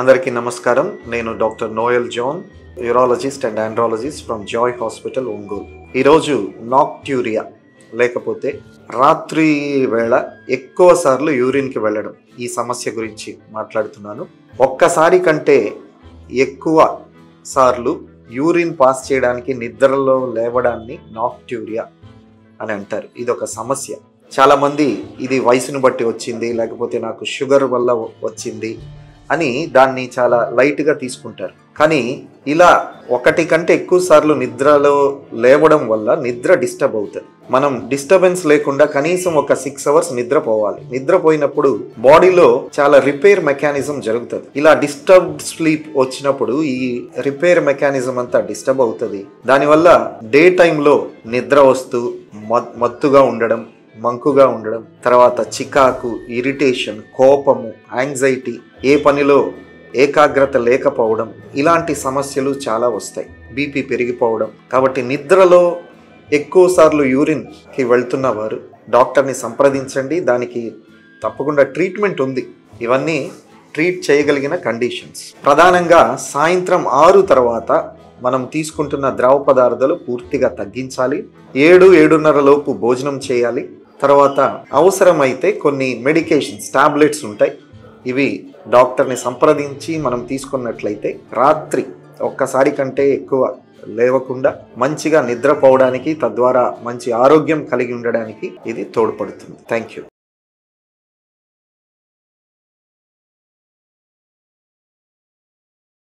అందరికీ నమస్కారం. నేను doctor Noel John, urologist and andrologist from Joy hospital, Ongole. ఈరోజు నాక్ట్యూరియా లేకపోతే రాత్రి వేళ ఎక్కువ సార్లు యూరిన్కి వెళ్ళడం, ఈ సమస్య గురించి మాట్లాడుతున్నాను. ఒక్కసారి కంటే ఎక్కువ సార్లు యూరిన్ పాస్ చేయడానికి నిద్రలో లేవడాన్ని నాక్ట్యూరియా అని అంటారు. ఇది ఒక సమస్య. చాలామంది ఇది వయసును బట్టి వచ్చింది, లేకపోతే నాకు షుగర్ వల్ల వచ్చింది అని దాన్ని చాలా లైట్గా తీసుకుంటారు. కానీ ఇలా ఒకటి కంటే ఎక్కువ సార్లు నిద్రలో లేవడం వల్ల నిద్ర డిస్టర్బ్ అవుతుంది. మనం డిస్టర్బెన్స్ లేకుండా కనీసం ఒక 6 hours నిద్రపోవాలి. నిద్రపోయినప్పుడు బాడీలో చాలా రిపేర్ మెకానిజం జరుగుతుంది. ఇలా డిస్టర్బ్డ్ స్లీప్ వచ్చినప్పుడు ఈ రిపేర్ మెకానిజం అంతా డిస్టర్బ్ అవుతుంది. దానివల్ల డే టైంలో నిద్ర వస్తూ మత్తుగా ఉండడం, మంకుగా ఉండడం, తర్వాత చికాకు, ఇరిటేషన్, కోపము, యాంగ్జైటీ, ఏ పనిలో ఏకాగ్రత లేకపోవడం, ఇలాంటి సమస్యలు చాలా వస్తాయి. బీపీ పెరిగిపోవడం. కాబట్టి నిద్రలో ఎక్కువ సార్లు యూరిన్కి వెళ్తున్న వారు డాక్టర్ని సంప్రదించండి. దానికి తప్పకుండా ట్రీట్మెంట్ ఉంది. ఇవన్నీ ట్రీట్ చేయగలిగిన కండిషన్స్. ప్రధానంగా సాయంత్రం 6 తర్వాత మనం తీసుకుంటున్న ద్రవ పదార్థాలు పూర్తిగా తగ్గించాలి. 7-7:30 లోపు భోజనం చేయాలి. తర్వాత అవసరమైతే కొన్ని మెడికేషన్స్, టాబ్లెట్స్ ఉంటాయి. ఇవి డాక్టర్ని సంప్రదించి మనం తీసుకున్నట్లయితే రాత్రి ఒక్కసారి కంటే ఎక్కువ లేవకుండా మంచిగా నిద్రపోవడానికి, తద్వారా మంచి ఆరోగ్యం కలిగి ఉండడానికి ఇది తోడ్పడుతుంది. Thank you.